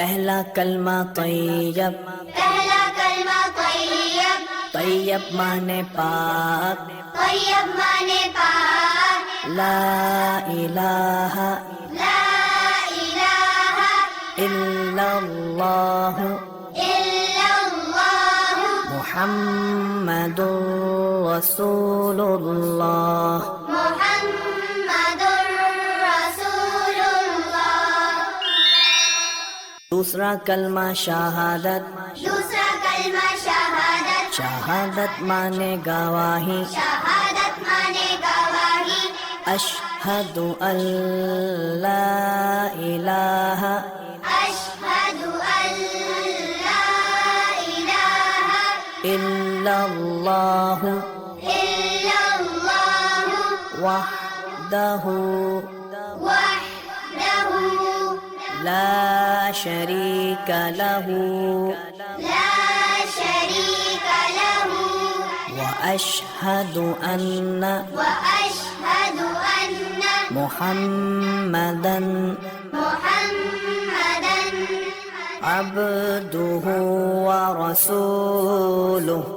पहला कलमा तैयब, पहला कलमा तैयब, तैयब माने पाक, तैयब माने पाक, ला इलाहा ला इलाहा इल्लल्लाह इल्लल्लाह मुहम्मदुर रसूलुल्लाह। मुहम्मदुर रसूलुल्लाह। दूसरा कलमा शहादत, दूसरा कलमा शहादत, शहादत माने गवाही, शहादत माने गवाही, अशहदु अल्ला इलाहा अशहदु अल्ला इलाहा इल्लल्लाह इल्लल्लाह वहदहु वहदहु ला शरीका लहू ला शरीका लहु व अशहदु अन्ना वअशहदु अन्न मुहम्मदन मुहम्मदन अब्दुहु व रसूलुहु।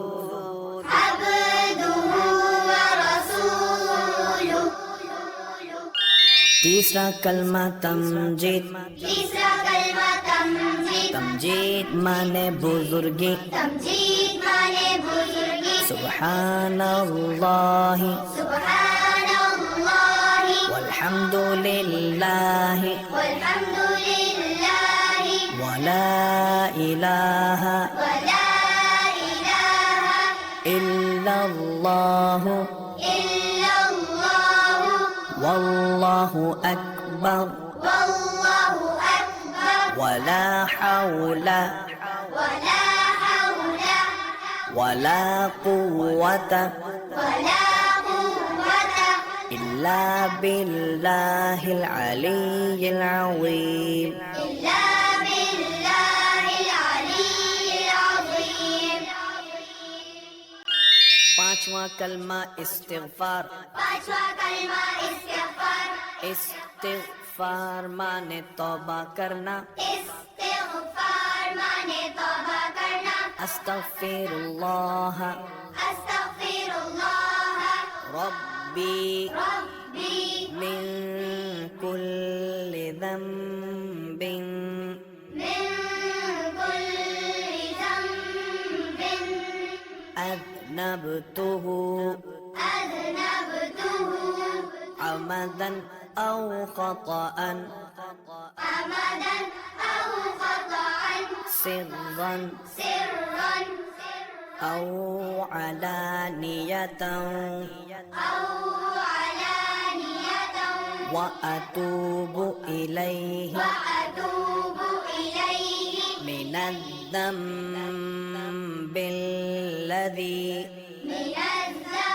अब्दुहु व रसूलुहु। तीसरा कलमा तमजीद, तीसरा कलमा तमजीद, तमजीद माने बुजुर्गी, तमजीद माने बुजुर्गी, सुब्हानल्लाहि सुब्हानल्लाहि वल्हम्दुलिल्लाहि वल्हम्दुलिल्लाहि वला इलाहा वला इलाहा इल्लल्लाह इल्लल्लाह वल्लाहु अकबर वल्लाहु अकबर वला हौला वला हौला वला कुव्वता वला कुव्वता इल्ला बिल्लाहिल अलिय्यिल अज़ीम। इल्ला बिल्लाहिल अलिय्यिल अज़ीम। पांचवा कलमा इस्तिग़फ़ार, पांचवा कलमा इस्तिग़फ़ार, इस्तिग़फ़ार माने तौबा करना, इस्तिग़फ़ार माने तौबा करना, अस्तग़फ़िरुल्लाह अस्तग़फिरुल्लाह रब्बी रब्बी मिन कुल्लि ज़ंबिन मिन कुल्लि ज़ंबिन अज़नबतुहु अज़नबतुहु अमदन औ ख़तअन अमदन औ ख़तअन सिर्रन सिर्रन औ अलानियतन औ अलानियतन व अतूबु इलैहि वअतूबु इलैहि मिनज़्ज़म्बिल्लज़ी मिनज़्ज़म्बिल्लज़ी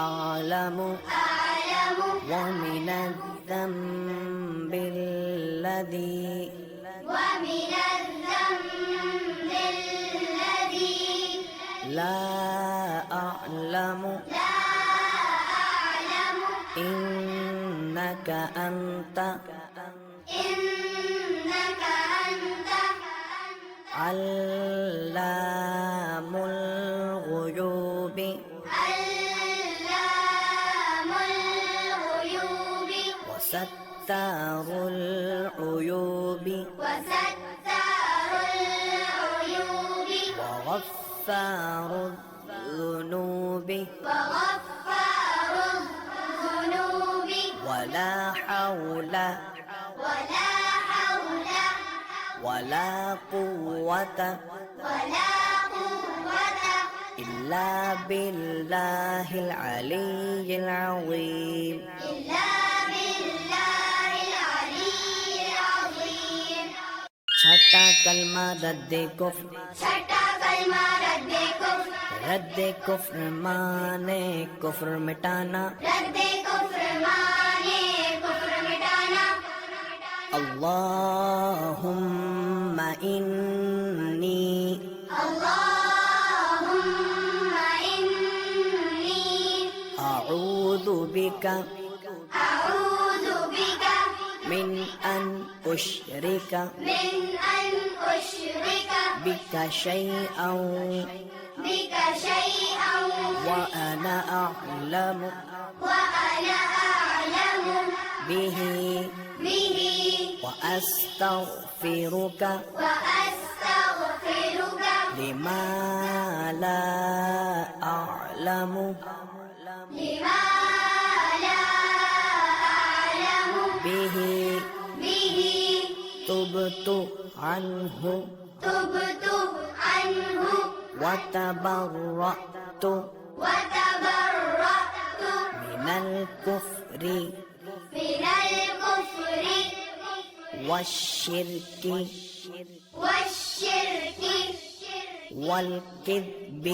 अअलमु अअलमु व मिनज़्ज़म्बिल्लज़ी ومن الذنب الذي لا أعلم لا أعلم إنك أنت إنك أنت علام الغيوب علام الغيوب وستار العيوب وستار العيوب وغفار الذنوب وغفار الذنوب ولا حول ولا حول ولا قوة ولا قوة إلا بالله العلي العظيم. إلا بالله العلي العظيم. छठा कलमा रद्दे कुफ्र, छठा कलमा रद्दे कुफ्र, रद्दे कुफ्र माने कुफ्र मिटाना, रद्दे कुफ्र माने कुफ्र मिटाना। अल्लाहुम्मा इन्नी अल्लाहुम्मा इन्नी अऊज़ु बिका अऊज़ु बिका من أن أشرك من أن أشرك بك شيئا بك شيئا وأنا أعلم وأنا أعلم به به وأستغفرك وأستغفرك لما لا أعلم لما لا أعلم به به تبت عنه تبت عنه وتبرأت وتبرأت من الكفر من الكفر والشرك والشرك والكذب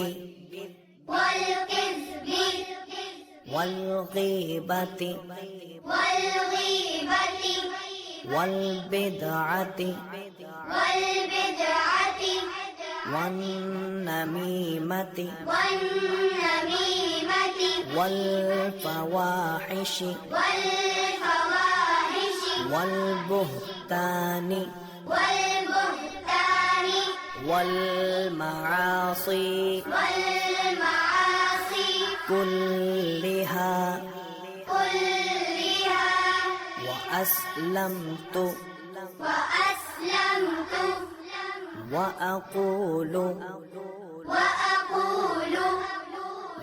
والكذب والغيبة والغيبة والبدعة والبدعة والنميمة والنميمة والفواحش والفواحش والبهتان والبهتان والمعاصي والمعاصي كلها كلها وأسلمت وأسلمت وأقول وأقول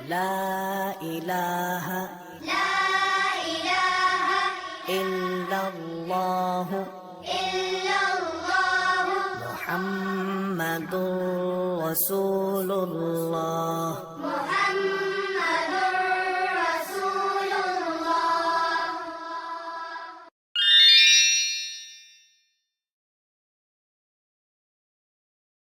لا إله لا إله إلا الله إلا الله محمد رسول الله